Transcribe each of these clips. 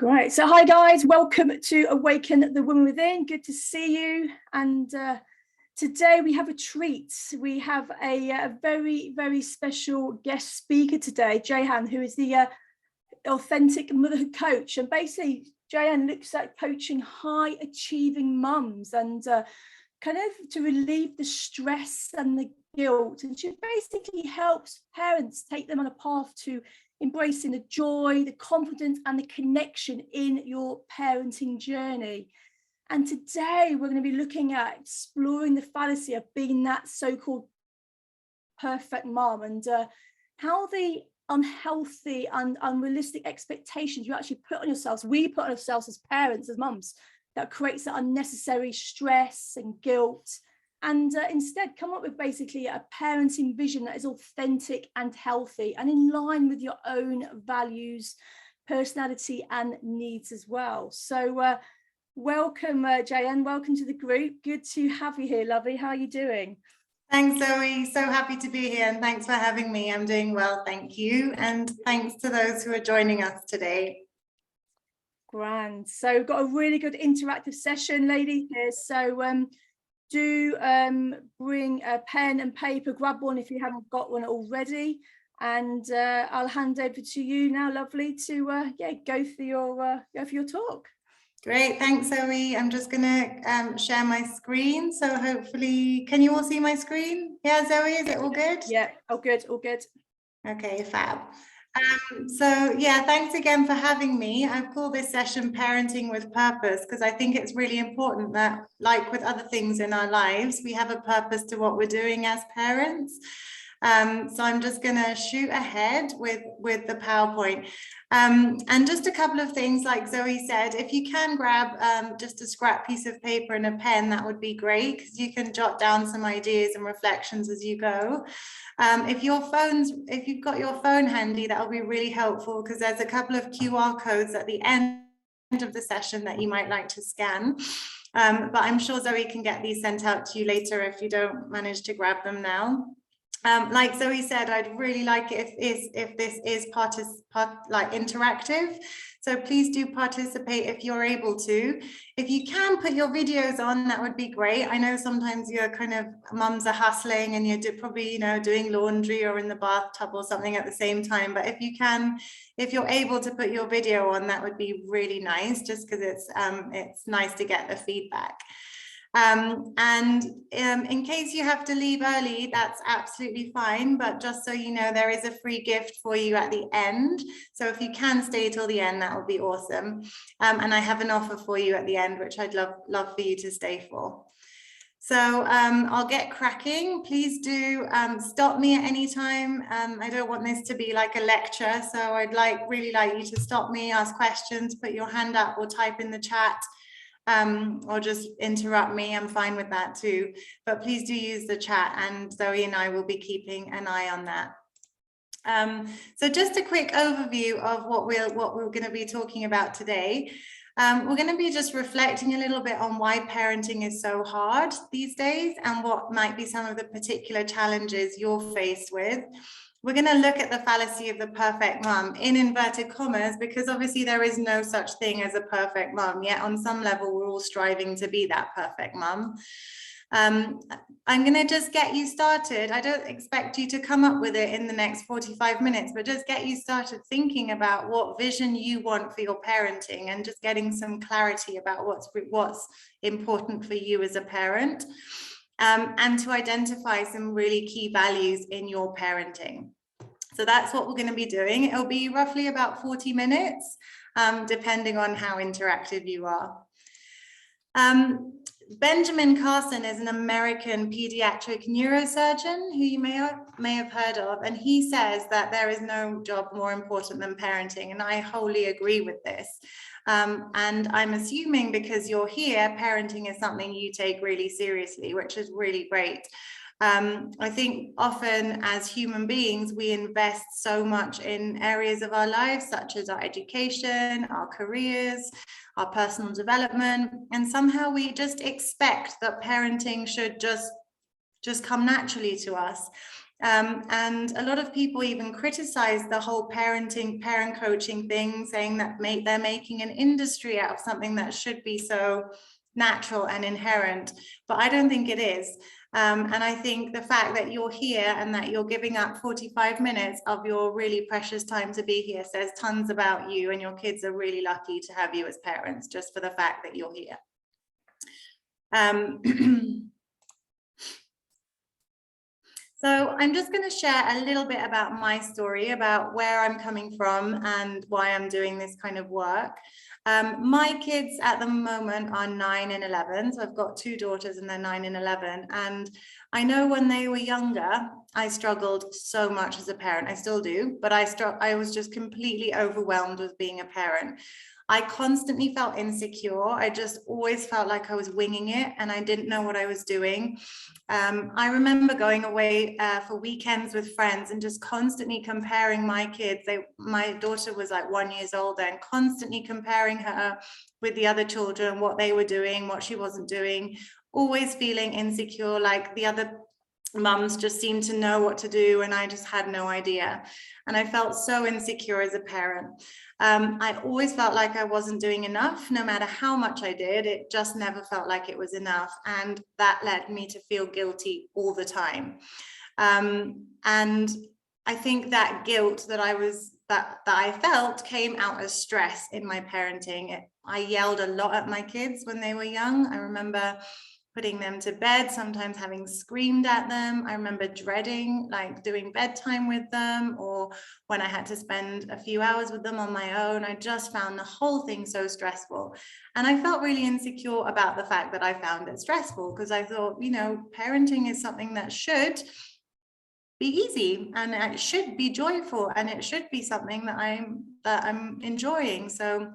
Great. So hi guys, welcome to Awaken the Woman Within. Good to see you. And today we have a treat. We have a very, very special guest speaker today, Jahan, who is the authentic motherhood coach. And basically, Jahan looks at coaching high achieving mums and kind of to relieve the stress and the guilt. And she basically helps parents take them on a path to embracing the joy, the confidence, and the connection in your parenting journey. And today we're going to be looking at exploring the fallacy of being that so-called perfect mom and how the unhealthy and unrealistic expectations you actually put on yourselves, we put on ourselves as parents, as mums, that creates that unnecessary stress and guilt. And instead come up with basically a parenting vision that is authentic and healthy and in line with your own values, personality and needs as well. So welcome, Jayan, welcome to the group. Good to have you here, lovely. How are you doing? Thanks, Zoe. So happy to be here and thanks for having me. I'm doing well, thank you. And thanks to those who are joining us today. Grand. So we've got a really good interactive session, ladies, here. So do bring a pen and paper, grab one if you haven't got one already, and I'll hand over to you now, lovely, to go for your talk. Great, thanks, Zoe. I'm just gonna share my screen, so hopefully, can you all see my screen? Yeah, Zoe, is it all good? Yeah, all good, all good. Okay, fab. So yeah, thanks again for having me. I've called this session Parenting with Purpose because I think it's really important that, like with other things in our lives, we have a purpose to what we're doing as parents. So I'm just going to shoot ahead with the PowerPoint. And just a couple of things, like Zoe said, if you can grab just a scrap piece of paper and a pen, that would be great because you can jot down some ideas and reflections as you go. If you've got your phone handy, that'll be really helpful because there's a couple of QR codes at the end of the session that you might like to scan. But I'm sure Zoe can get these sent out to you later if you don't manage to grab them now. Like Zoe said, I'd really like it if this is interactive. So please do participate if you're able to. If you can put your videos on, that would be great. I know sometimes you're kind of, mums are hustling and you're probably, doing laundry or in the bathtub or something at the same time. But if you can, if you're able to put your video on, that would be really nice, just because it's nice to get the feedback. In case you have to leave early, that's absolutely fine, but just so you know, there is a free gift for you at the end, so if you can stay till the end, that would be awesome. And I have an offer for you at the end, which I'd love for you to stay for. So I'll get cracking. Please do stop me at any time. I don't want this to be like a lecture, so I'd really like you to stop me, ask questions, put your hand up or type in the chat. Or just interrupt me, I'm fine with that too, but please do use the chat and Zoe and I will be keeping an eye on that. So just a quick overview of what we're going to be talking about today. We're going to be just reflecting a little bit on why parenting is so hard these days and what might be some of the particular challenges you're faced with. We're going to look at the fallacy of the perfect mum in inverted commas, because obviously there is no such thing as a perfect mum, yet on some level we're all striving to be that perfect mum. I'm going to just get you started. I don't expect you to come up with it in the next 45 minutes, but just get you started thinking about what vision you want for your parenting and just getting some clarity about what's important for you as a parent. And to identify some really key values in your parenting. So that's what we're going to be doing. It'll be roughly about 40 minutes, depending on how interactive you are. Benjamin Carson is an American pediatric neurosurgeon who you may have heard of, and he says that there is no job more important than parenting, and I wholly agree with this. And I'm assuming because you're here, parenting is something you take really seriously, which is really great. I think often as human beings, we invest so much in areas of our lives, such as our education, our careers, our personal development, and somehow we just expect that parenting should just come naturally to us. And a lot of people even criticize the whole parent coaching thing, saying that they're making an industry out of something that should be so natural and inherent, but I don't think it is. And I think the fact that you're here and that you're giving up 45 minutes of your really precious time to be here says tons about you, and your kids are really lucky to have you as parents, just for the fact that you're here. So I'm just going to share a little bit about my story, about where I'm coming from and why I'm doing this kind of work. My kids at the moment are 9 and 11. So I've got two daughters and they're 9 and 11. And I know when they were younger, I struggled so much as a parent. I still do, but I was just completely overwhelmed with being a parent. I constantly felt insecure. I just always felt like I was winging it and I didn't know what I was doing. I remember going away for weekends with friends and just constantly comparing my kids. My daughter was like 1 year older, and constantly comparing her with the other children, what they were doing, what she wasn't doing, always feeling insecure, like the other mums just seemed to know what to do and I just had no idea. And I felt so insecure as a parent. I always felt like I wasn't doing enough. No matter how much I did, it just never felt like it was enough. And that led me to feel guilty all the time. And I think that guilt that I felt came out as stress in my parenting. I yelled a lot at my kids when they were young. I remember putting them to bed, sometimes having screamed at them. I remember dreading like doing bedtime with them, or when I had to spend a few hours with them on my own. I just found the whole thing so stressful. And I felt really insecure about the fact that I found it stressful, because I thought, you know, parenting is something that should be easy and it should be joyful and it should be something that I'm enjoying. So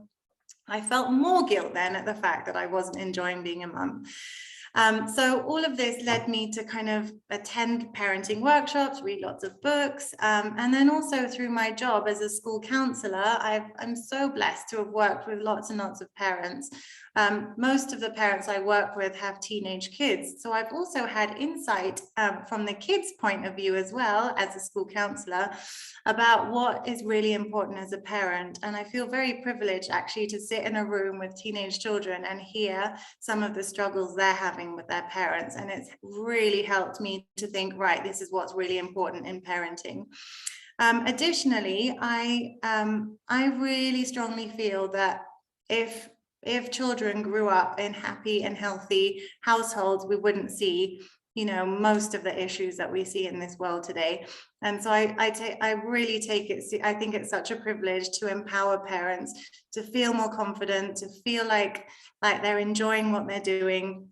I felt more guilt then at the fact that I wasn't enjoying being a mum. So all of this led me to kind of attend parenting workshops, read lots of books, and then also through my job as a school counsellor, I'm so blessed to have worked with lots and lots of parents. Most of the parents I work with have teenage kids, so I've also had insight from the kids' point of view as well as a school counsellor about what is really important as a parent. And I feel very privileged actually to sit in a room with teenage children and hear some of the struggles they're having with their parents. And it's really helped me to think, right, this is what's really important in parenting. Additionally, I really strongly feel that if children grew up in happy and healthy households, we wouldn't see, you know, most of the issues that we see in this world today. And so I really take it, I think it's such a privilege to empower parents to feel more confident, to feel like they're enjoying what they're doing,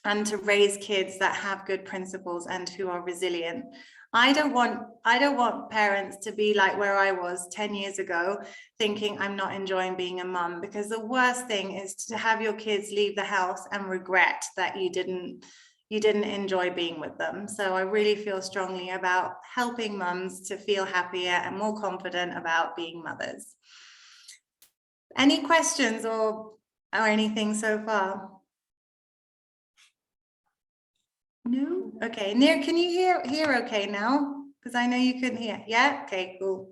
and to raise kids that have good principles and who are resilient. I don't want parents to be like where I was 10 years ago, thinking I'm not enjoying being a mum, because the worst thing is to have your kids leave the house and regret that you didn't enjoy being with them. So I really feel strongly about helping mums to feel happier and more confident about being mothers. Any questions or anything so far? No? Okay, Nir, can you hear okay now? Because I know you couldn't hear. Yeah? Okay, cool.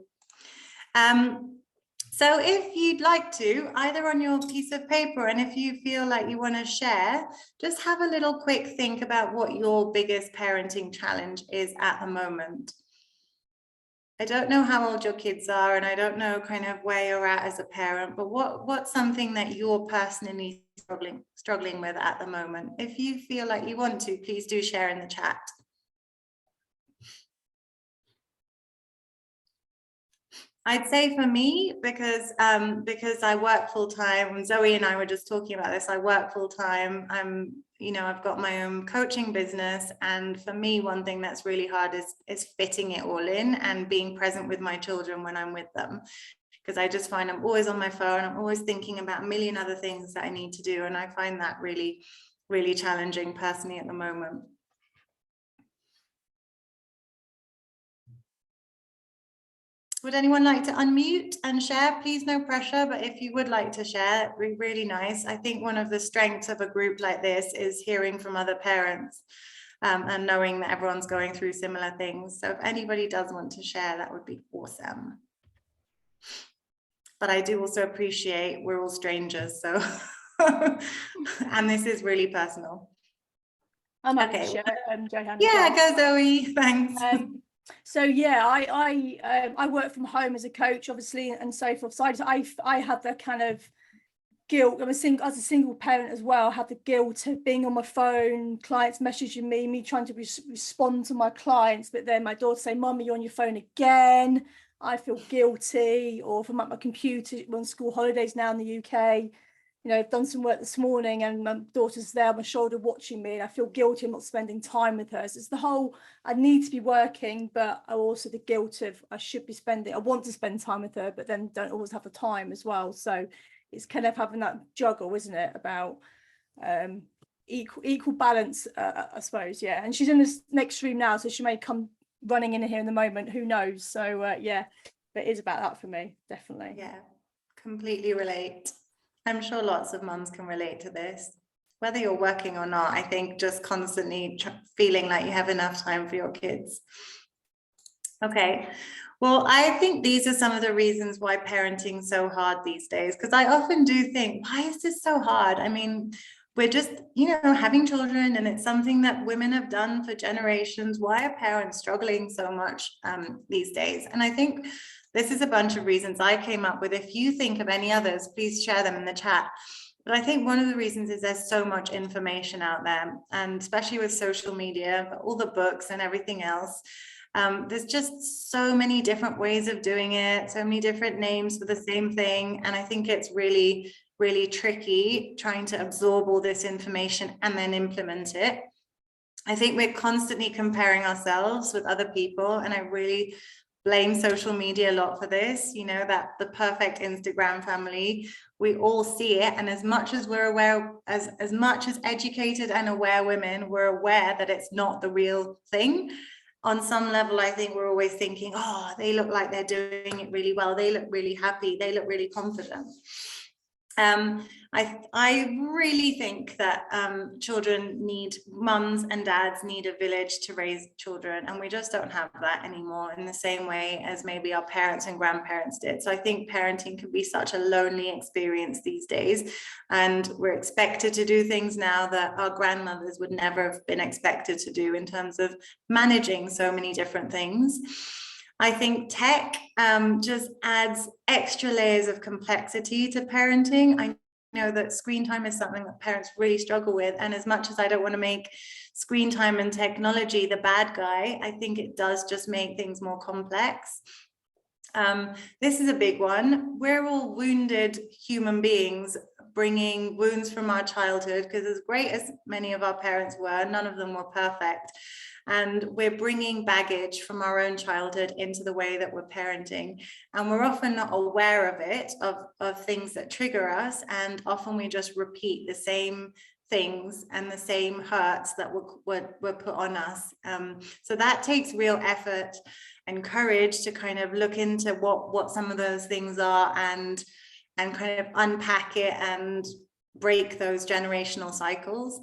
So if you'd like to, either on your piece of paper, and if you feel like you want to share, just have a little quick think about what your biggest parenting challenge is at the moment. I don't know how old your kids are, and I don't know kind of where you're at as a parent, but what's something that you're personally struggling with at the moment? If you feel like you want to, please do share in the chat. I'd say for me, because I work full time, and Zoe and I were just talking about this, I work full time. I've got my own coaching business, and for me, one thing that's really hard is fitting it all in and being present with my children when I'm with them, because I just find I'm always on my phone. I'm always thinking about a million other things that I need to do, and I find that really, really challenging personally at the moment. Would anyone like to unmute and share? Please, no pressure, but if you would like to share, it'd be really nice. I think one of the strengths of a group like this is hearing from other parents. and knowing that everyone's going through similar things. So if anybody does want to share, that would be awesome. But I do also appreciate we're all strangers, so and this is really personal. I'm happy to share, Johanna. Yeah, go Zoe, thanks. So yeah, I work from home as a coach, obviously, and so forth. So I had the kind of guilt. As a single parent as well, I had the guilt of being on my phone, clients messaging me trying to respond to my clients, but then my daughter saying, "Mum, you're on your phone again." I feel guilty. Or if I'm at my computer, we're on school holidays now in the UK. You know, I've done some work this morning and my daughter's there on my shoulder watching me, and I feel guilty I'm not spending time with her. So it's the whole, I need to be working, but also the guilt of I want to spend time with her, but then don't always have the time as well. So it's kind of having that juggle, isn't it, about equal balance, I suppose. Yeah, and she's in this next room now, so she may come running in here in the moment, who knows. So yeah, it is about that for me, definitely. Yeah, completely relate. I'm sure lots of mums can relate to this, whether you're working or not. I think just constantly feeling like you have enough time for your kids. Okay, well, I think these are some of the reasons why parenting's so hard these days, because I often do think, why is this so hard? I mean, we're just, having children, and it's something that women have done for generations. Why are parents struggling so much these days? And I think this is a bunch of reasons I came up with. If you think of any others, please share them in the chat. But I think one of the reasons is there's so much information out there, and especially with social media, all the books and everything else. There's just so many different ways of doing it, so many different names for the same thing. And I think it's really, really tricky trying to absorb all this information and then implement it. I think we're constantly comparing ourselves with other people, and I really blame social media a lot for this, that the perfect Instagram family, we all see it. And as much as we're aware, as much as educated and aware women, we're aware that it's not the real thing. On some level, I think we're always thinking, oh, they look like they're doing it really well. They look really happy. They look really confident. I really think that mums and dads need a village to raise children, and we just don't have that anymore in the same way as maybe our parents and grandparents did. So I think parenting can be such a lonely experience these days, and we're expected to do things now that our grandmothers would never have been expected to do in terms of managing so many different things. I think tech just adds extra layers of complexity to parenting. I know that screen time is something that parents really struggle with. And as much as I don't want to make screen time and technology the bad guy, I think it does just make things more complex. This is a big one. We're all wounded human beings, bringing wounds from our childhood, because as great as many of our parents were, none of them were perfect. And we're bringing baggage from our own childhood into the way that we're parenting. And we're often not aware of it, of things that trigger us. And often we just repeat the same things and the same hurts that were put on us. So that takes real effort and courage to kind of look into what some of those things are and kind of unpack it and break those generational cycles.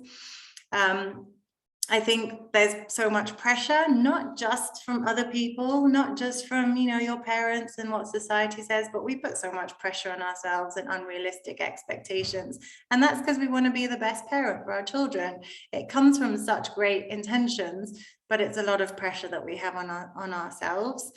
I think there's so much pressure, not just from other people, not just from, your parents and what society says, but we put so much pressure on ourselves and unrealistic expectations. And that's because we want to be the best parent for our children. It comes from such great intentions, but it's a lot of pressure that we have on ourselves.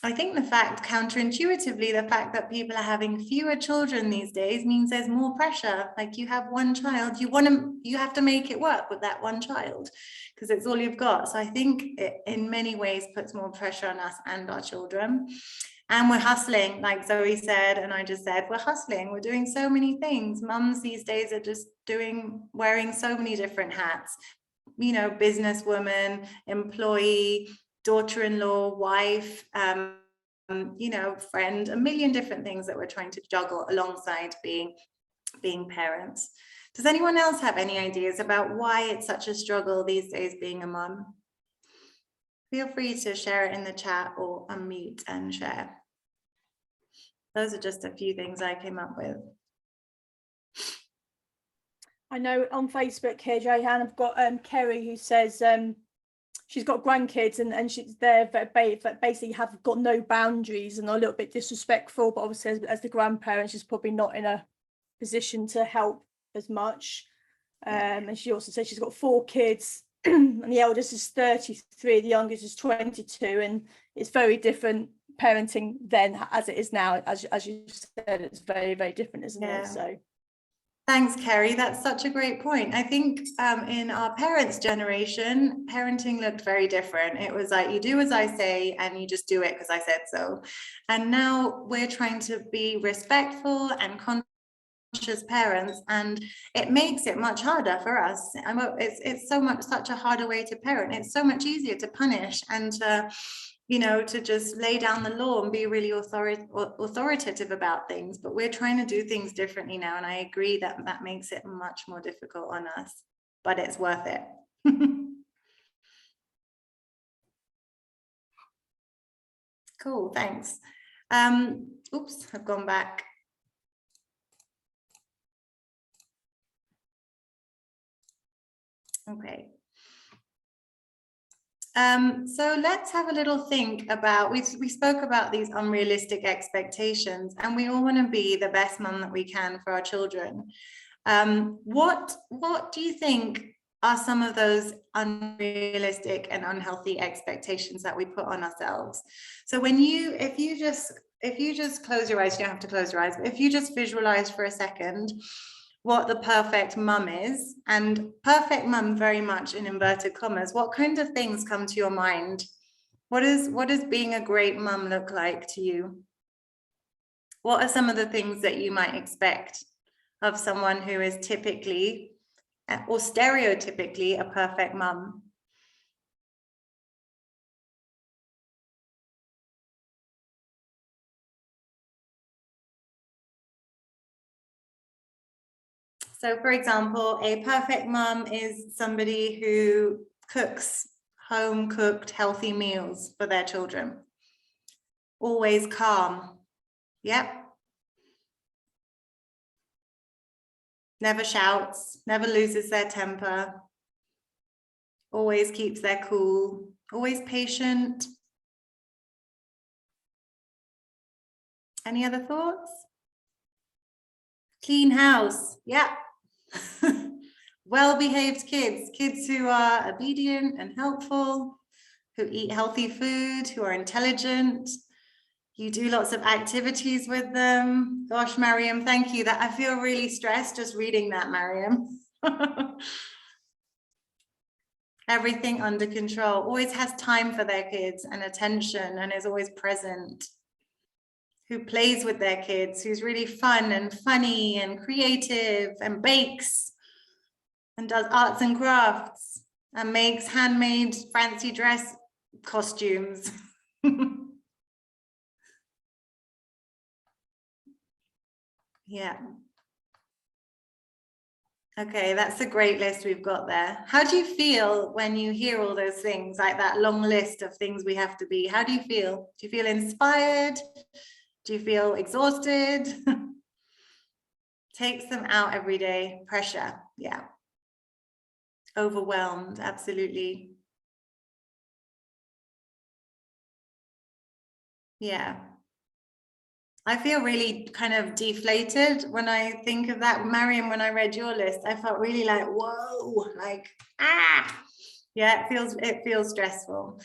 I think counterintuitively, the fact that people are having fewer children these days means there's more pressure. Like, you have one child, you have to make it work with that one child because it's all you've got. So I think it in many ways puts more pressure on us and our children. And we're hustling, like Zoe said, and I just said, we're hustling. We're doing so many things. Mums these days are just wearing so many different hats. Businesswoman, employee, daughter-in-law, wife, friend, a million different things that we're trying to juggle alongside being parents. Does anyone else have any ideas about why it's such a struggle these days being a mum? Feel free to share it in the chat or unmute and share. Those are just a few things I came up with. I know on Facebook here, Johan, I've got Kerry who says she's got grandkids and she's there basically have got no boundaries and are a little bit disrespectful, but obviously as the grandparent, she's probably not in a position to help as much. And she also says she's got 4 kids and the eldest is 33, the youngest is 22, and it's very different parenting then as it is now. As you said, it's very, very different, isn't it? So thanks, Kerry. That's such a great point. I think in our parents' generation, parenting looked very different. It was like, you do as I say and you just do it because I said so. And now we're trying to be respectful and conscious parents, and it makes it much harder for us. It's such a harder way to parent. It's so much easier to punish and to, you know, to just lay down the law and be really authoritative about things. But we're trying to do things differently now, and I agree that that makes it much more difficult on us, but it's worth it. Cool, thanks. Oops, I've gone back. Okay. So let's have a little think about, we spoke about these unrealistic expectations, and we all want to be the best mum that we can for our children. What do you think are some of those unrealistic and unhealthy expectations that we put on ourselves? So if you just close your eyes, you don't have to close your eyes, but if you just visualize for a second what the perfect mum is, and perfect mum very much in inverted commas, what kind of things come to your mind? What does being a great mum look like to you? What are some of the things that you might expect of someone who is typically or stereotypically a perfect mum? So, for example, a perfect mum is somebody who cooks home-cooked healthy meals for their children. Always calm. Yep. Never shouts, never loses their temper. Always keeps their cool. Always patient. Any other thoughts? Clean house. Yep. Well-behaved kids who are obedient and helpful, who eat healthy food, who are intelligent. You do lots of activities with them. Gosh, Mariam, thank you. That I feel really stressed just reading that, Mariam. Everything under control. Always has time for their kids and attention, and is always present. Who plays with their kids, who's really fun and funny and creative and bakes and does arts and crafts and makes handmade fancy dress costumes. Yeah. Okay, that's a great list we've got there. How do you feel when you hear all those things, like that long list of things we have to be? How do you feel? Do you feel inspired? Do you feel exhausted? Takes them out every day. Pressure. Yeah. Overwhelmed. Absolutely. Yeah. I feel really kind of deflated when I think of that. Mariam, when I read your list, I felt really like, whoa, like, yeah, it feels stressful.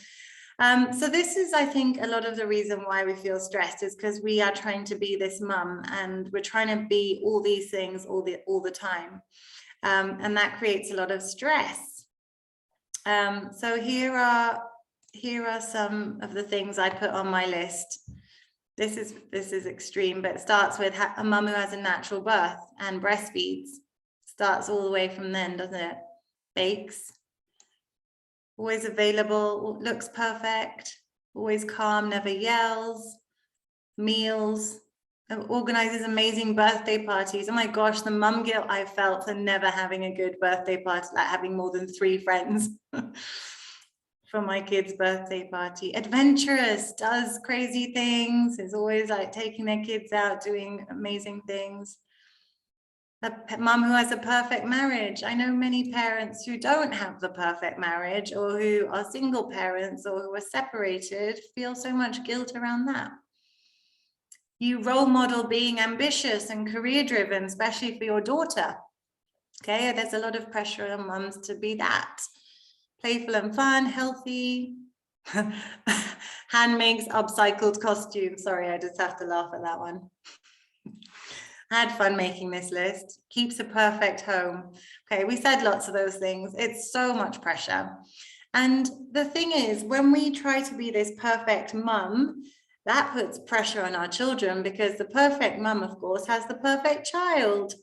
So this is, I think, a lot of the reason why we feel stressed is because we are trying to be this mum, and we're trying to be all these things all the time. And that creates a lot of stress. So here are some of the things I put on my list. This is extreme, but it starts with a mum who has a natural birth and breastfeeds. Starts all the way from then, doesn't it? Bakes. Always available, looks perfect, always calm, never yells. Meals, organizes amazing birthday parties. Oh my gosh, the mum guilt I felt for never having a good birthday party, like having more than 3 friends. For my kid's birthday party. Adventurous, does crazy things, is always like taking their kids out, doing amazing things. A mum who has a perfect marriage. I know many parents who don't have the perfect marriage, or who are single parents, or who are separated, feel so much guilt around that. You role model being ambitious and career driven, especially for your daughter. Okay, there's a lot of pressure on mums to be that. Playful and fun, healthy. Hand makes upcycled costumes. Sorry, I just have to laugh at that one. Had fun making this list. Keeps a perfect home. Okay, we said lots of those things. It's so much pressure. And the thing is, when we try to be this perfect mum, that puts pressure on our children, because the perfect mum, of course, has the perfect child.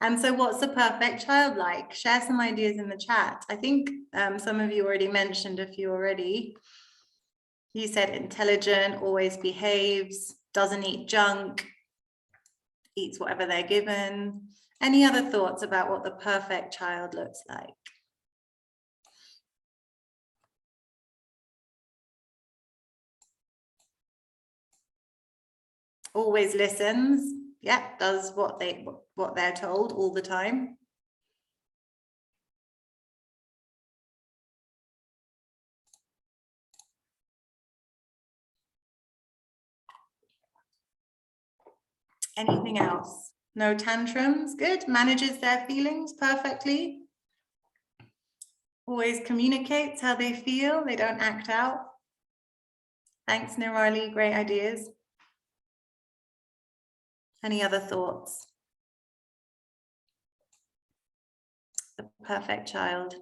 And so what's the perfect child like? Share some ideas in the chat. I think some of you already mentioned a few already. You said intelligent, always behaves, doesn't eat junk, eats whatever they're given. Any other thoughts about what the perfect child looks like? Always listens. Yeah, does what they're told all the time. Anything else? No tantrums. Good. Manages their feelings perfectly. Always communicates how they feel. They don't act out. Thanks, Nirali. Great ideas. Any other thoughts? The perfect child.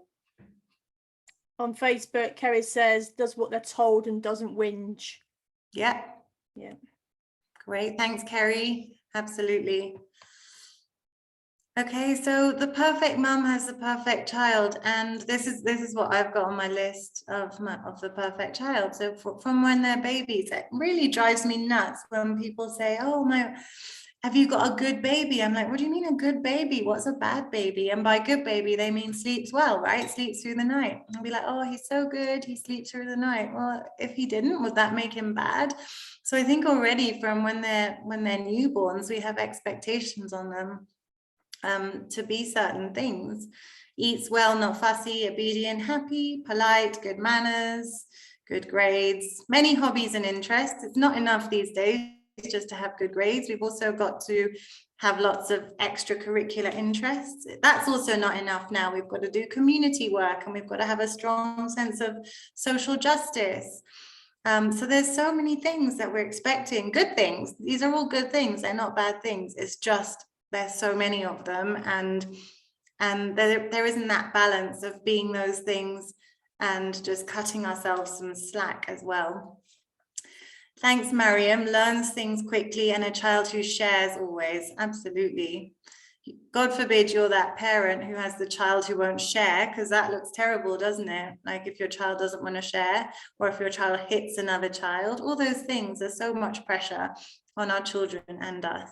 On Facebook, Kerry says, does what they're told and doesn't whinge. Yeah. Yeah. Great. Thanks, Kerry. Absolutely. Okay, so the perfect mum has the perfect child, and this is what I've got on my list of the perfect child. So from when they're babies, it really drives me nuts when people say, "Oh, have you got a good baby?" I'm like, "What do you mean a good baby? What's a bad baby?" And by good baby, they mean sleeps well, right? Sleeps through the night. I'll be like, "Oh, he's so good. He sleeps through the night." Well, if he didn't, would that make him bad? So I think already from when they're newborns, we have expectations on them to be certain things. Eats well, not fussy, obedient, happy, polite, good manners, good grades, many hobbies and interests. It's not enough these days just to have good grades. We've also got to have lots of extracurricular interests. That's also not enough now. We've got to do community work, and we've got to have a strong sense of social justice. So there's so many things that we're expecting. Good things. These are all good things. They're not bad things. It's just there's so many of them, and there isn't that balance of being those things and just cutting ourselves some slack as well. Thanks, Mariam. Learns things quickly, and a child who shares always. Absolutely. God forbid you're that parent who has the child who won't share, because that looks terrible, doesn't it? Like if your child doesn't want to share, or if your child hits another child, all those things, there's so much pressure on our children and us.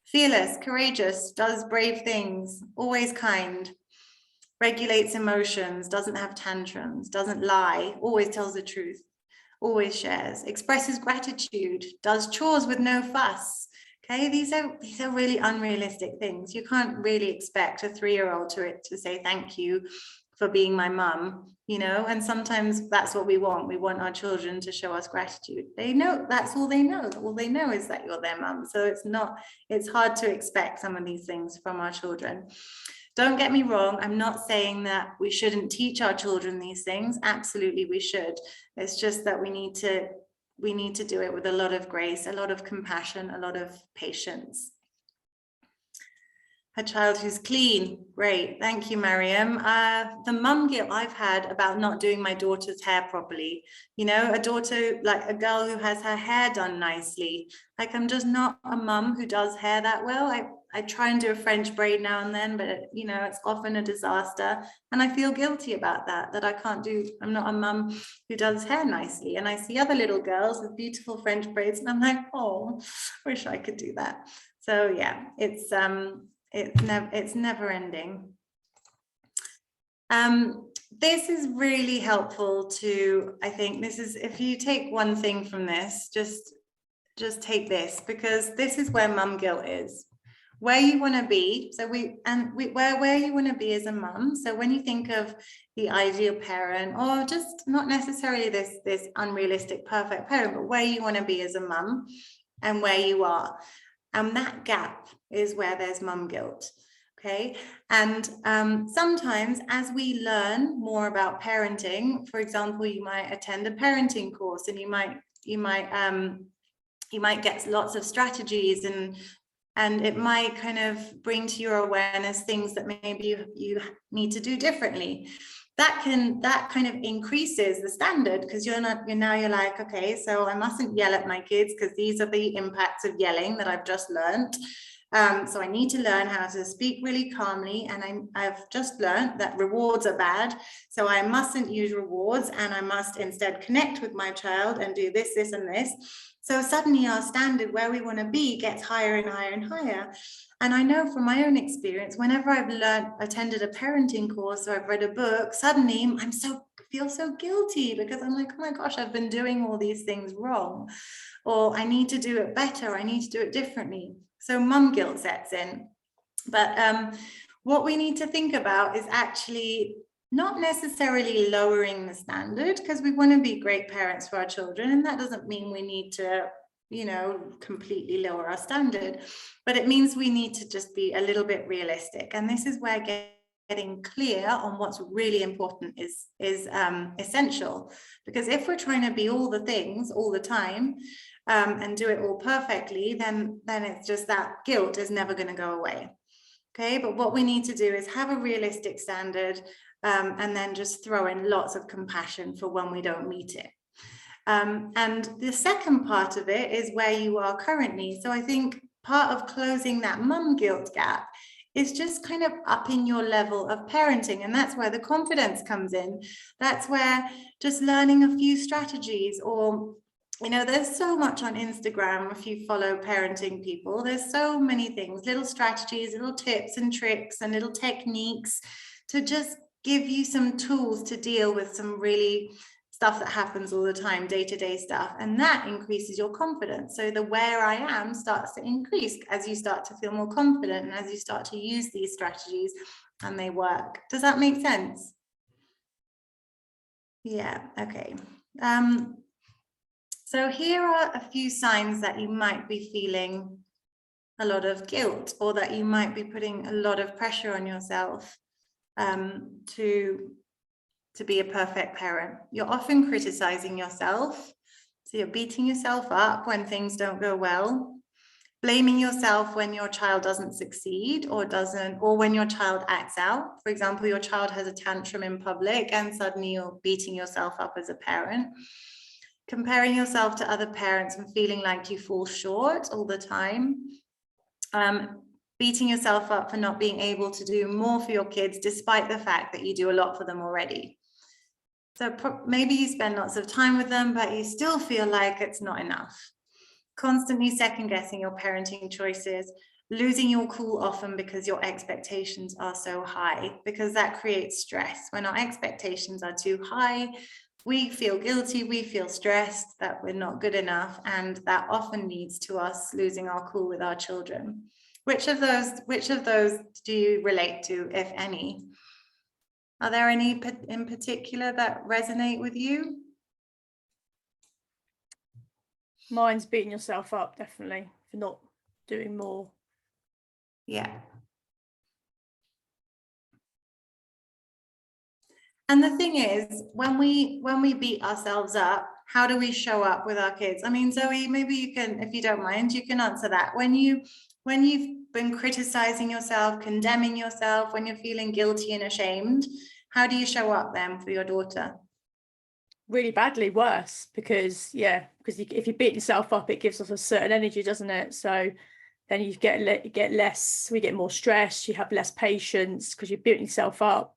Fearless, courageous, does brave things, always kind, regulates emotions, doesn't have tantrums, doesn't lie, always tells the truth, always shares, expresses gratitude, does chores with no fuss. Okay, these are really unrealistic things. You can't really expect a 3-year-old to say thank you for being my mum, you know, and sometimes that's what we want. We want our children to show us gratitude. They know that's all they know. All they know is that you're their mum. So it's hard to expect some of these things from our children. Don't get me wrong, I'm not saying that we shouldn't teach our children these things. Absolutely, we should. It's just that we need to do it with a lot of grace, a lot of compassion, a lot of patience. A child who's clean. Great. Thank you, Mariam. The mum guilt I've had about not doing my daughter's hair properly. You know, a daughter, like a girl who has her hair done nicely. Like I'm just not a mum who does hair that well. I try and do a French braid now and then, but you know, it's often a disaster. And I feel guilty about that I can't do, I'm not a mum who does hair nicely. And I see other little girls with beautiful French braids and I'm like, oh, wish I could do that. So yeah, it's never ending. This is really helpful to, I think this is, if you take one thing from this, just take this, because this is where mum guilt is. where you want to be. So where you want to be as a mum. So when you think of the ideal parent, or just not necessarily this unrealistic perfect parent, but where you want to be as a mum and where you are. And that gap is where there's mum guilt. Okay. And sometimes as we learn more about parenting, for example, you might attend a parenting course and you might get lots of strategies, and it might kind of bring to your awareness things that maybe you need to do differently. That kind of increases the standard, because you're like, okay, so I mustn't yell at my kids because these are the impacts of yelling that I've just learned. So I need to learn how to speak really calmly, and I've just learned that rewards are bad, so I mustn't use rewards, and I must instead connect with my child and do this, this, and this. So suddenly our standard where we want to be gets higher and higher and higher. And I know from my own experience, whenever I've attended a parenting course or I've read a book, suddenly I feel so guilty, because I'm like, oh my gosh, I've been doing all these things wrong, or I need to do it better, I need to do it differently. So mum guilt sets in. But what we need to think about is actually not necessarily lowering the standard, because we want to be great parents for our children, and that doesn't mean we need to, completely lower our standard, but it means we need to just be a little bit realistic. And this is where getting clear on what's really important is essential, because if we're trying to be all the things all the time and do it all perfectly, then it's just that guilt is never going to go away. Okay, but what we need to do is have a realistic standard, and then just throw in lots of compassion for when we don't meet it. And the second part of it is where you are currently. So I think part of closing that mum guilt gap is just kind of upping your level of parenting. And that's where the confidence comes in. That's where just learning a few strategies, or there's so much on Instagram. If you follow parenting people, there's so many things, little strategies, little tips and tricks and little techniques to just give you some tools to deal with some really stuff that happens all the time, day-to-day stuff. And that increases your confidence. So the where I am starts to increase as you start to feel more confident and as you start to use these strategies and they work. Does that make sense? Yeah, okay. So here are a few signs that you might be feeling a lot of guilt, or that you might be putting a lot of pressure on yourself to be a perfect parent. You're often criticizing yourself. So you're beating yourself up when things don't go well, blaming yourself when your child doesn't succeed or when your child acts out. For example, your child has a tantrum in public and suddenly you're beating yourself up as a parent. Comparing yourself to other parents and feeling like you fall short all the time. Beating yourself up for not being able to do more for your kids despite the fact that you do a lot for them already. So maybe you spend lots of time with them, but you still feel like it's not enough. Constantly second guessing your parenting choices, losing your cool often because your expectations are so high, because that creates stress. When our expectations are too high, we feel guilty, we feel stressed that we're not good enough, and that often leads to us losing our cool with our children. Which of those do you relate to, if any? Are there any in particular that resonate with you? Mine's beating yourself up, definitely, for not doing more. Yeah. And the thing is, when we beat ourselves up, how do we show up with our kids? I mean, Zoe, maybe you can, if you don't mind, you can answer that. When you've been criticizing yourself, condemning yourself, when you're feeling guilty and ashamed, how do you show up then for your daughter? Really badly, worse, because if you beat yourself up, it gives us a certain energy, doesn't it? So then you we get more stress, you have less patience because you're beating yourself up.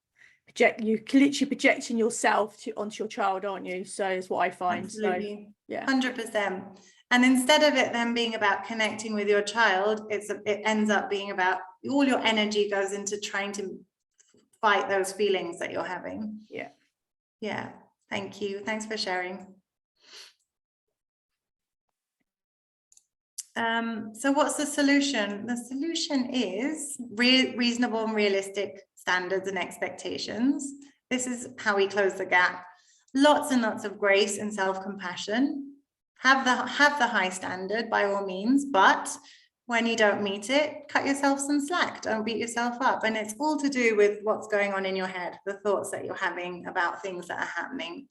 You're literally projecting yourself onto your child, aren't you? So it's what I find. Absolutely. So yeah, 100%. And instead of it then being about connecting with your child, it ends up being about all your energy goes into trying to fight those feelings that you're having. Yeah. Thank you. Thanks for sharing. So what's the solution? The solution is reasonable and realistic standards and expectations. This is how we close the gap. Lots and lots of grace and self-compassion. Have the high standard by all means, but when you don't meet it, cut yourself some slack. Don't beat yourself up. And it's all to do with what's going on in your head, the thoughts that you're having about things that are happening.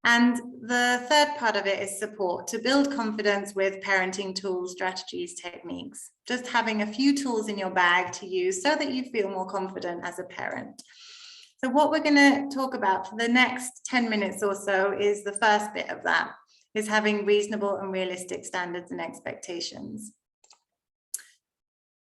And the third part of it is support, to build confidence with parenting tools, strategies, techniques. Just having a few tools in your bag to use so that you feel more confident as a parent. So what we're going to talk about for the next 10 minutes or so is the first bit of that, is having reasonable and realistic standards and expectations.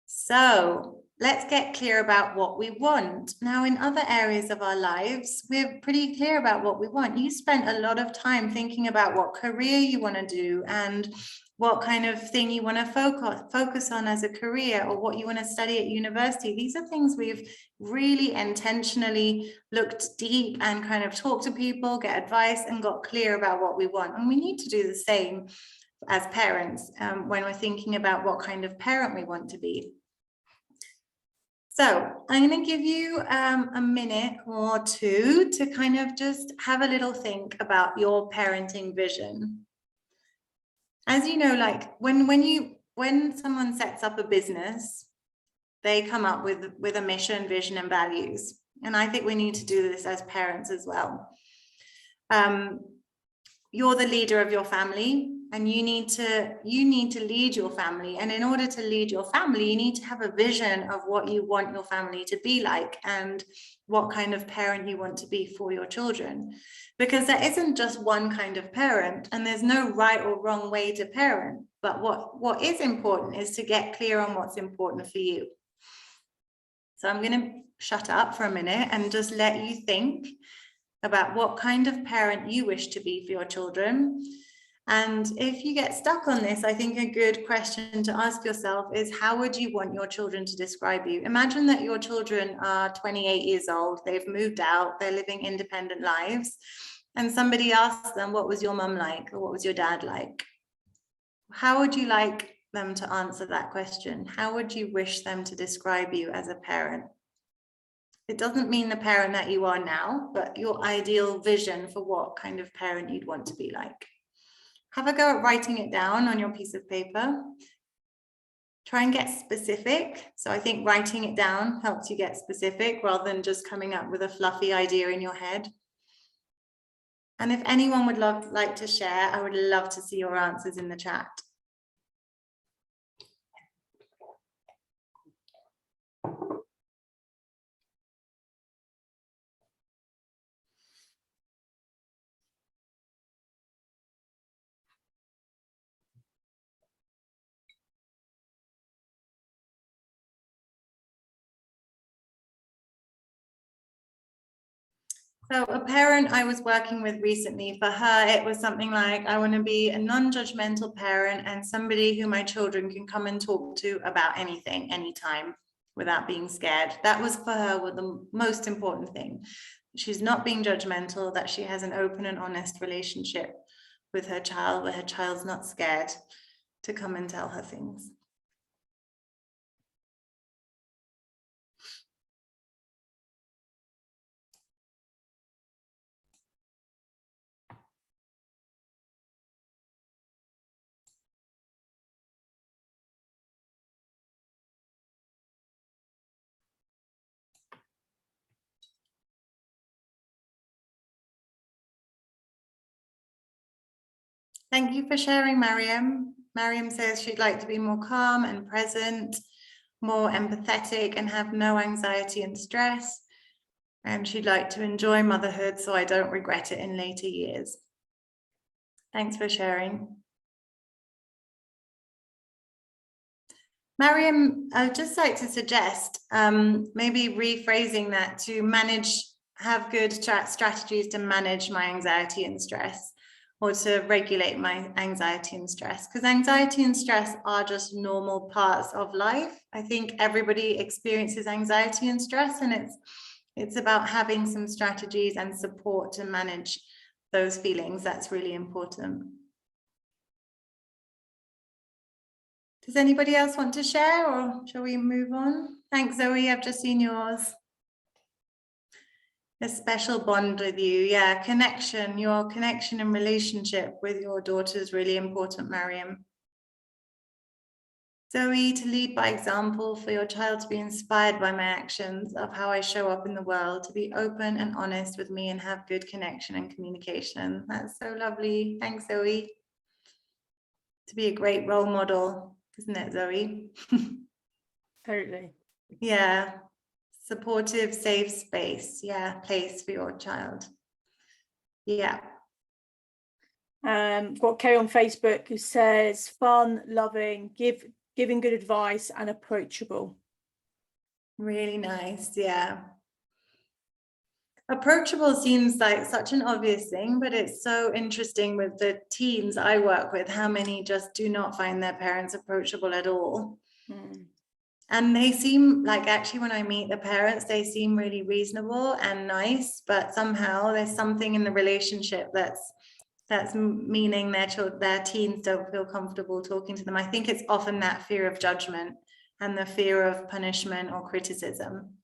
So let's get clear about what we want. Now, in other areas of our lives, we're pretty clear about what we want. You spent a lot of time thinking about what career you want to do and what kind of thing you want to focus on as a career, or what you want to study at university. These are things we've really intentionally looked deep and kind of talked to people, get advice, and got clear about what we want. And we need to do the same as parents when we're thinking about what kind of parent we want to be. So I'm going to give you a minute or two to kind of just have a little think about your parenting vision. As you know, like when someone sets up a business, they come up with a mission, vision, and values. And I think we need to do this as parents as well. You're the leader of your family, and you need to lead your family. And in order to lead your family, you need to have a vision of what you want your family to be like and what kind of parent you want to be for your children. Because there isn't just one kind of parent, and there's no right or wrong way to parent. But what is important is to get clear on what's important for you. So I'm going to shut up for a minute and just let you think about what kind of parent you wish to be for your children. And if you get stuck on this, I think a good question to ask yourself is, how would you want your children to describe you? Imagine that your children are 28 years old, they've moved out, they're living independent lives, and somebody asks them, what was your mum like, or what was your dad like? How would you like them to answer that question? How would you wish them to describe you as a parent? It doesn't mean the parent that you are now, but your ideal vision for what kind of parent you'd want to be like. Have a go at writing it down on your piece of paper. Try and get specific. So I think writing it down helps you get specific rather than just coming up with a fluffy idea in your head. And if anyone would like to share, I would love to see your answers in the chat. So a parent I was working with recently, for her, it was something like, I want to be a non-judgmental parent and somebody who my children can come and talk to about anything, anytime, without being scared. That was for her the most important thing. She's not being judgmental, that she has an open and honest relationship with her child, where her child's not scared to come and tell her things. Thank you for sharing, Mariam. Mariam says she'd like to be more calm and present, more empathetic, and have no anxiety and stress. And she'd like to enjoy motherhood so I don't regret it in later years. Thanks for sharing. Mariam, I'd just like to suggest maybe rephrasing that to have good strategies to manage my anxiety and stress, or to regulate my anxiety and stress, because anxiety and stress are just normal parts of life. I think everybody experiences anxiety and stress, and it's about having some strategies and support to manage those feelings. That's really important. Does anybody else want to share, or shall we move on? Thanks, Zoe. I've just seen yours. A special bond with you. Yeah, connection, your connection and relationship with your daughter is really important, Mariam. Zoe, to lead by example, for your child to be inspired by my actions of how I show up in the world, to be open and honest with me and have good connection and communication. That's so lovely. Thanks, Zoe. To be a great role model, isn't it, Zoe? Totally. Yeah. Supportive, safe space. Yeah, place for your child. Yeah. Got Kay on Facebook who says fun, loving, giving good advice and approachable. Really nice. Yeah. Approachable seems like such an obvious thing, but it's so interesting with the teens I work with, how many just do not find their parents approachable at all. And they seem like, actually, when I meet the parents, they seem really reasonable and nice, but somehow there's something in the relationship that's meaning their teens don't feel comfortable talking to them. I think it's often that fear of judgment and the fear of punishment or criticism.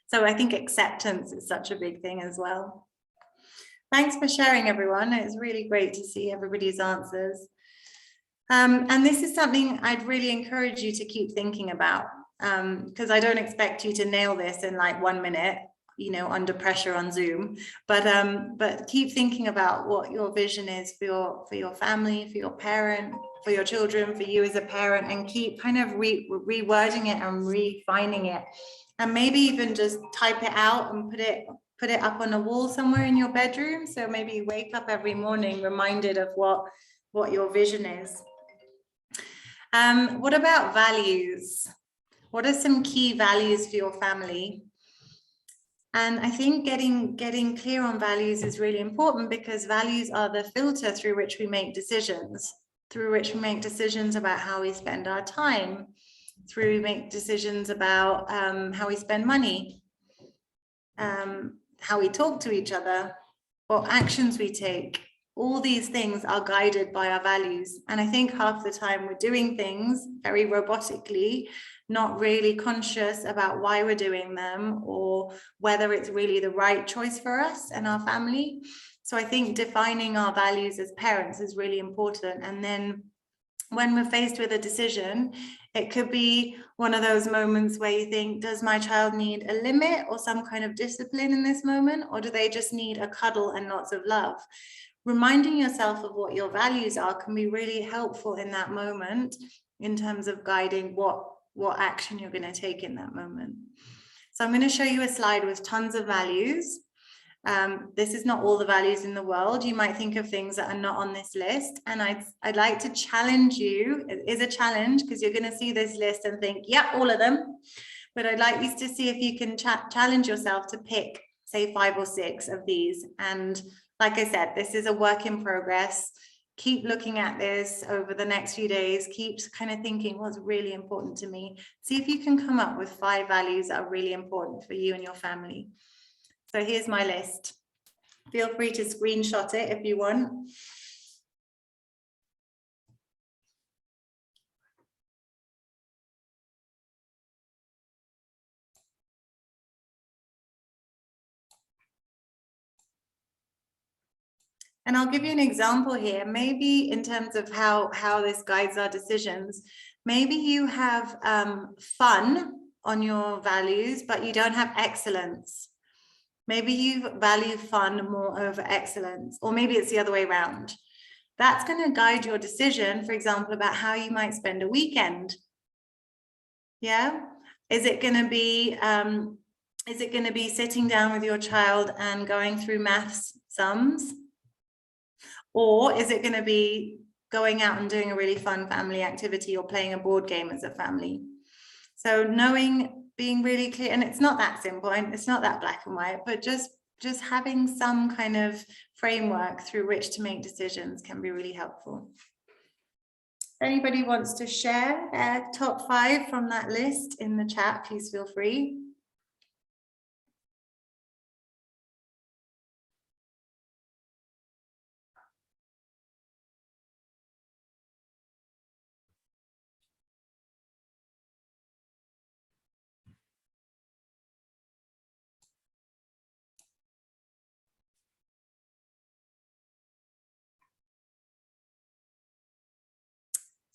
So I think acceptance is such a big thing as well. Thanks for sharing, everyone. It's really great to see everybody's answers. And this is something I'd really encourage you to keep thinking about, because I don't expect you to nail this in like 1 minute, you know, under pressure on Zoom, but keep thinking about what your vision is for your family, for your parent, for your children, for you as a parent, and keep kind of rewording it and refining it, and maybe even just type it out and put it up on a wall somewhere in your bedroom. So maybe you wake up every morning reminded of what your vision is. What about values? What are some key values for your family? And I think getting clear on values is really important, because values are the filter through which we make decisions, about how we spend our time, through we make decisions about how we spend money, how we talk to each other, what actions we take. All these things are guided by our values. And I think half the time we're doing things very robotically, not really conscious about why we're doing them or whether it's really the right choice for us and our family. So I think defining our values as parents is really important. And then when we're faced with a decision, it could be one of those moments where you think, does my child need a limit or some kind of discipline in this moment? Or do they just need a cuddle and lots of love? Reminding yourself of what your values are can be really helpful in that moment, in terms of guiding what action you're going to take in that moment. So I'm going to show you a slide with tons of values. This is not all the values in the world. You might think of things that are not on this list. And I'd like to challenge you. It is a challenge, because you're going to see this list and think, yep, all of them. But I'd like you to see if you can challenge yourself to pick, say, 5 or 6 of these. And like I said, this is a work in progress. Keep looking at this over the next few days. Keep kind of thinking what's really important to me. See if you can come up with 5 values that are really important for you and your family. So here's my list. Feel free to screenshot it if you want. And I'll give you an example here, maybe in terms of how this guides our decisions. Maybe you have fun on your values, but you don't have excellence. Maybe you value fun more over excellence, or maybe it's the other way around. That's going to guide your decision, for example, about how you might spend a weekend. Yeah? Is it going to be sitting down with your child and going through maths sums? Or is it going to be going out and doing a really fun family activity or playing a board game as a family? So being really clear, and it's not that simple, and it's not that black and white, but just having some kind of framework through which to make decisions can be really helpful. If anybody wants to share their top 5 from that list in the chat, please feel free.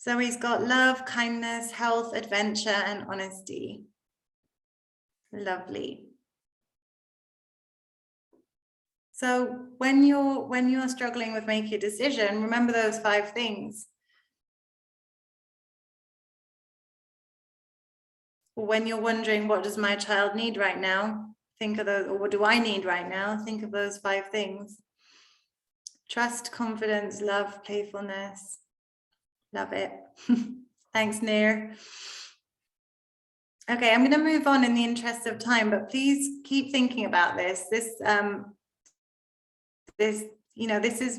Zoe's got love, kindness, health, adventure, and honesty. Lovely. So when you're struggling with making a decision, remember those 5 things. When you're wondering, what does my child need right now? Think of those, or what do I need right now? Think of those 5 things. Trust, confidence, love, playfulness. Love it. Thanks, Nir. Okay, I'm going to move on in the interest of time, but please keep thinking about this. This is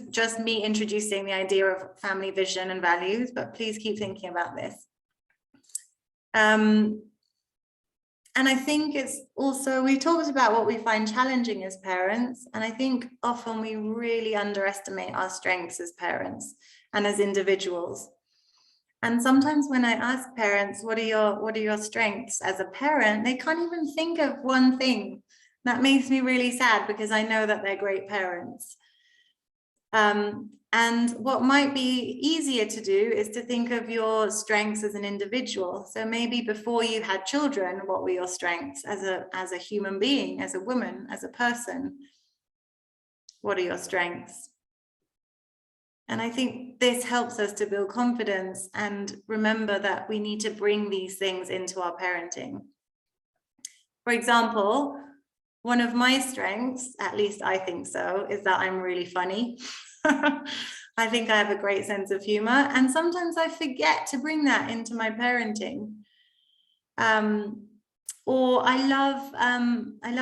just me introducing the idea of family vision and values, but please keep thinking about this. And I think it's also, we talked about what we find challenging as parents, and I think often we really underestimate our strengths as parents and as individuals. And sometimes when I ask parents, what are your strengths as a parent, they can't even think of one thing. That makes me really sad, because I know that they're great parents. And what might be easier to do is to think of your strengths as an individual. So maybe before you had children, what were your strengths as a human being, as a woman, as a person? What are your strengths? And I think this helps us to build confidence and remember that we need to bring these things into our parenting. For example, one of my strengths, at least I think so, is that I'm really funny. I think I have a great sense of humor, and sometimes I forget to bring that into my parenting. Or I love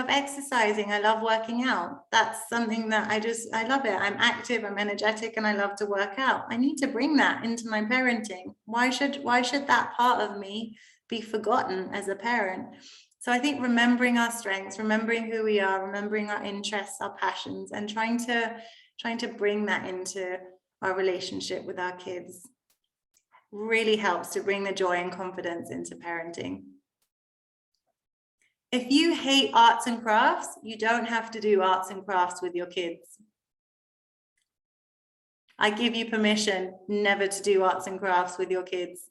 exercising. I love working out. That's something that I love it. I'm active, I'm energetic, and I love to work out. I need to bring that into my parenting. Why should that part of me be forgotten as a parent? So I think remembering our strengths, remembering who we are, remembering our interests, our passions, and trying to bring that into our relationship with our kids really helps to bring the joy and confidence into parenting. If you hate arts and crafts, you don't have to do arts and crafts with your kids. I give you permission never to do arts and crafts with your kids.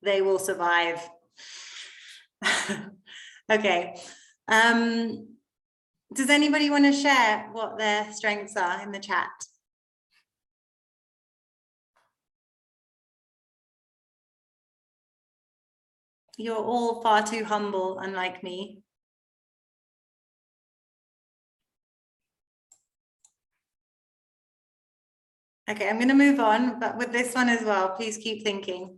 They will survive. Okay. Does anybody want to share what their strengths are in the chat? You're all far too humble, unlike me. Okay, I'm going to move on, but with this one as well, please keep thinking.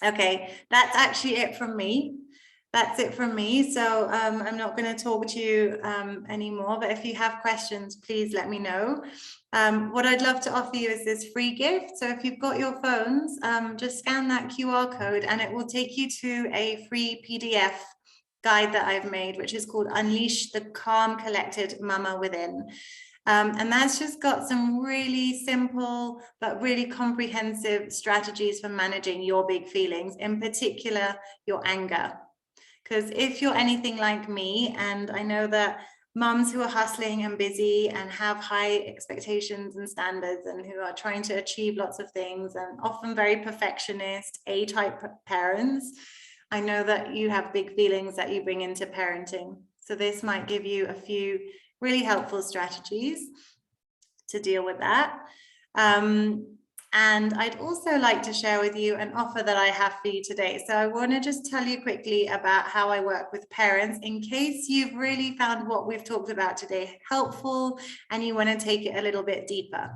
Okay, that's actually it from me. That's it from me. So I'm not going to talk to you anymore, but if you have questions, please let me know. What I'd love to offer you is this free gift. So if you've got your phones, just scan that QR code and it will take you to a free PDF guide that I've made, which is called Unleash the Calm, Collected Mama Within. And that's just got some really simple but really comprehensive strategies for managing your big feelings, in particular your anger. Because if you're anything like me, and I know that mums who are hustling and busy and have high expectations and standards and who are trying to achieve lots of things and often very perfectionist, A-type parents, I know that you have big feelings that you bring into parenting. So this might give you a few really helpful strategies to deal with that. And I'd also like to share with you an offer that I have for you today. So I want to just tell you quickly about how I work with parents in case you've really found what we've talked about today helpful and you want to take it a little bit deeper.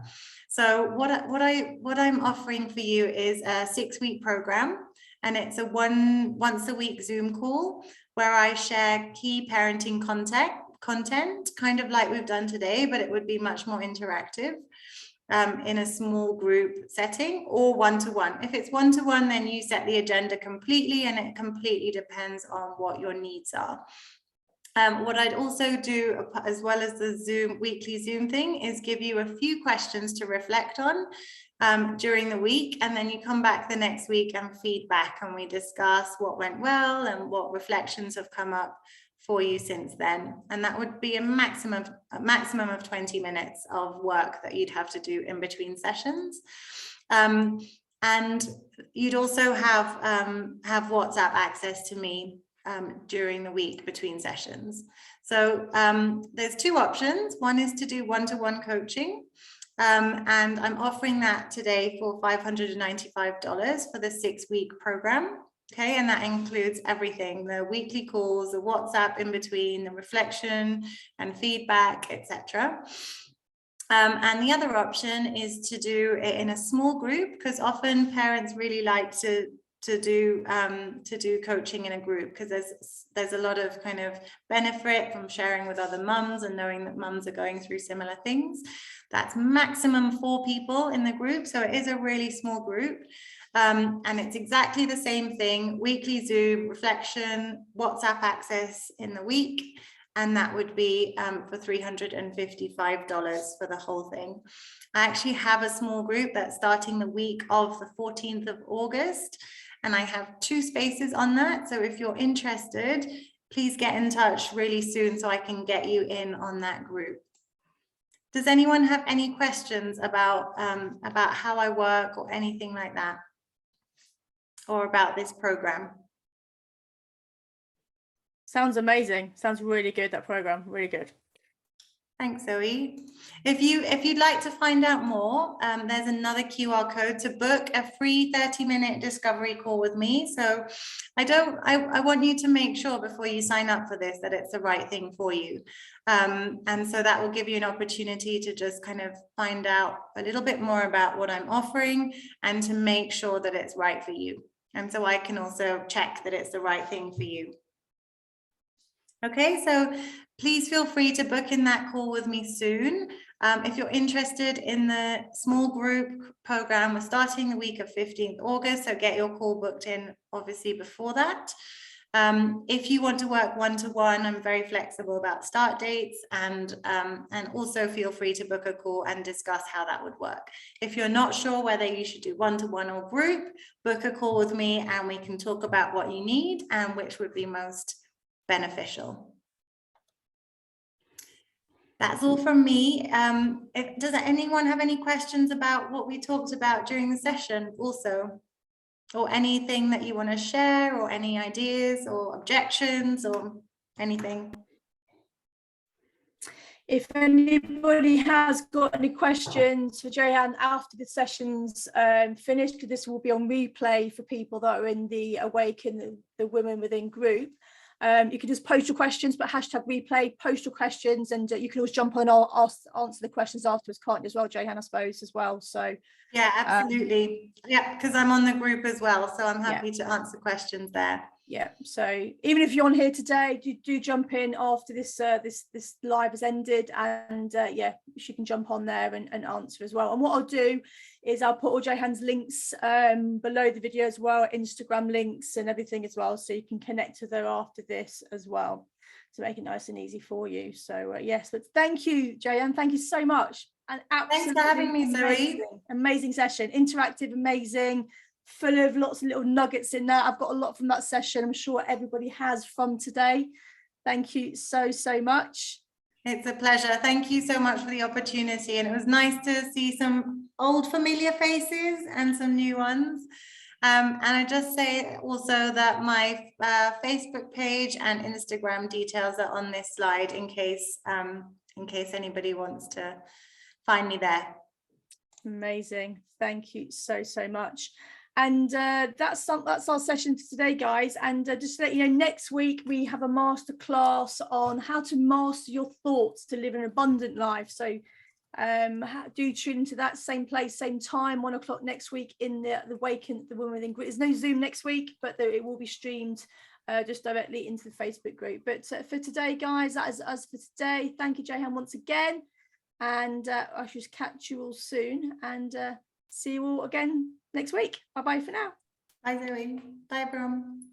So what I'm offering for you is a 6-week program, and it's a once a week Zoom call where I share key parenting content, kind of like we've done today, but it would be much more interactive. In a small group setting or one-to-one. If it's one-to-one, then you set the agenda completely, and it completely depends on what your needs are. What I'd also do, as well as the weekly Zoom thing, is give you a few questions to reflect on during the week, and then you come back the next week and feedback, and we discuss what went well and what reflections have come up for you since then. And that would be a maximum of 20 minutes of work that you'd have to do in between sessions. And you'd also have WhatsApp access to me during the week between sessions. So there's two options. One is to do one-to-one coaching. And I'm offering that today for $595 for the 6-week program. Okay, and that includes everything, the weekly calls, the WhatsApp in between, the reflection and feedback, etc. And the other option is to do it in a small group, because often parents really like to do coaching in a group, because there's a lot of kind of benefit from sharing with other mums and knowing that mums are going through similar things. That's maximum 4 people in the group, so it is a really small group. And it's exactly the same thing: weekly Zoom, reflection, WhatsApp access in the week, and that would be for $355 for the whole thing. I actually have a small group that's starting the week of the 14th of August, and I have 2 spaces on that. So if you're interested, please get in touch really soon so I can get you in on that group. Does anyone have any questions about how I work or anything like that, or about this program? Sounds amazing. Sounds really good, that program, really good. Thanks, Zoe. If you'd like to find out more, there's another QR code to book a free 30-minute discovery call with me. So I want you to make sure before you sign up for this that it's the right thing for you. And so that will give you an opportunity to just kind of find out a little bit more about what I'm offering and to make sure that it's right for you. And so I can also check that it's the right thing for you. Okay, so please feel free to book in that call with me soon. If you're interested in the small group program, we're starting the week of 15th August, so get your call booked in obviously before that. If you want to work one-to-one, I'm very flexible about start dates, and also feel free to book a call and discuss how that would work. If you're not sure whether you should do one-to-one or group, book a call with me and we can talk about what you need and which would be most beneficial. That's all from me. Does anyone have any questions about what we talked about during the session also? Or anything that you want to share, or any ideas or objections or anything? If anybody has got any questions for Johan after the session's finished, because this will be on replay for people that are in the Awaken the Women Within group, you can just post your questions, but #replay, post your questions, and you can always jump on and answer the questions afterwards, can't you, as well, Johan, I suppose, as well. So yeah, absolutely. Yeah, because I'm on the group as well, so I'm happy to answer questions there. Yeah, so even if you're on here today, do jump in after this this live has ended, and yeah, she can jump on there and answer as well. And what I'll do is I'll put all Johan's links below the video as well, Instagram links and everything as well, so you can connect with her after this as well, to make it nice and easy for you. So yes, but thank you, Johan, thank you so much. And thanks for having me, Zoe. Amazing session, interactive, amazing, full of lots of little nuggets in there. I've got a lot from that session. I'm sure everybody has from today. Thank you so much. It's a pleasure. Thank you so much for the opportunity, and it was nice to see some old familiar faces and some new ones. And I just say also that my Facebook page and Instagram details are on this slide in case anybody wants to find me there. Amazing. Thank you so much. And that's our session for today, guys. And just to let you know, next week we have a masterclass on how to master your thoughts to live an abundant life. So do tune into that, same place, same time, 1 o'clock next week in the Awaken the Women Within group. There's no Zoom next week, but it will be streamed just directly into the Facebook group. But for today, guys, that is us for today. Thank you, Johan, once again. And I shall catch you all soon, and see you all again next week. Bye for now. Bye, Zoe. Bye, everyone.